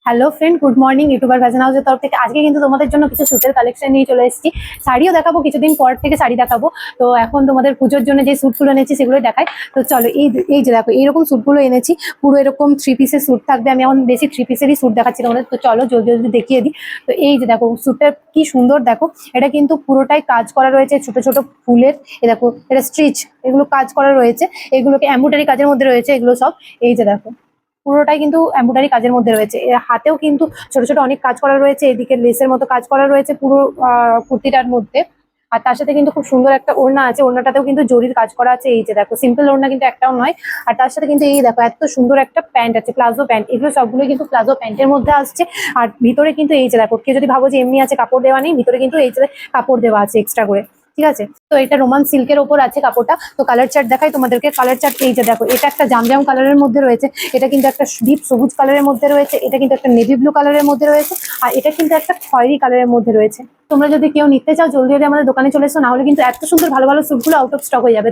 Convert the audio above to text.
Hello friend, good morning. YouTuber fashion হাউসের তরফ থেকে আজকে কিন্তু তোমাদের জন্য কিছু স্যুটের কালেকশন নিয়ে চলে এসেছি। শাড়িও দেখাবো, কিছুদিন পর থেকে শাড়ি দেখাবো। তো এখন তোমাদের পুজোর জন্য যে স্যুটগুলো এনেছি সেগুলো দেখাই। তো চলো, এই যে দেখো, এইরকম স্যুটগুলো এনেছি। পুরো এরকম 3 পিসের স্যুট থাকবে। আমি এখন বেশি 3 পিসেরই স্যুট দেখাচ্ছি তোমাদের। তো চলো জলদি জলদি দেখিয়ে দিই। তো এই যে দেখো, স্যুটটা কি সুন্দর দেখো। এটা কিন্তু পুরোটাই কাজ করা রয়েছে, ছোট ছোট ফুলের। এ দেখো, এটা স্টিচ, এগুলো কাজ করা রয়েছে। এগুলোকে এমব্রয়ডারি কাজের মধ্যে রয়েছে এগুলো সব। এই যে দেখো, পুরোটাই কিন্তু এমব্রয়ডারি কাজের মধ্যে রয়েছে। এর হাতেও কিন্তু ছোট ছোট অনেক কাজ করা রয়েছে। এদিকে লেসের মতো কাজ করা রয়েছে পুরো কুর্তিটার মধ্যে। আর তার সাথে কিন্তু খুব সুন্দর একটা ওড়না আছে, ওড়নাটাতেও কিন্তু জরির কাজ করা আছে। এই যে দেখো, সিম্পল ওড়না কিন্তু একটাও নয়। আর তার সাথে কিন্তু এই দেখো, এত সুন্দর একটা প্যান্ট আছে, প্লাজো প্যান্ট। এগুলো সবগুলো কিন্তু প্লাজো প্যান্টের মধ্যে আসছে। আর ভিতরে কিন্তু এই যে দেখো, কেউ যদি ভাবো যে এমনি আছে, কাপড় দেওয়া নেই, ভিতরে কিন্তু এই যে কাপড় দেওয়া আছে এক্সট্রা করে। ঠিক আছে, তো এটা রোমান সিল্কের ওপর আছে কাপড়টা। তো কালার চার্ট দেখাই তোমাদেরকে। কালার চার্ট এই যে দেখো, এটা একটা জামজাম কালারের মধ্যে রয়েছে। এটা কিন্তু একটা ডিপ সবুজ কালারের মধ্যে রয়েছে। এটা কিন্তু একটা নেভি ব্লু কালারের মধ্যে রয়েছে। আর এটা কিন্তু একটা খয়েরি কালারের মধ্যে রয়েছে। তোমরা যদি কেউ নিতে চাও, জলদি জলদি আমাদের দোকানে চলে এসো, না হলে কিন্তু এত সুন্দর ভালো ভালো স্যুটগুলো আউট অফ স্টক হয়ে যাবে।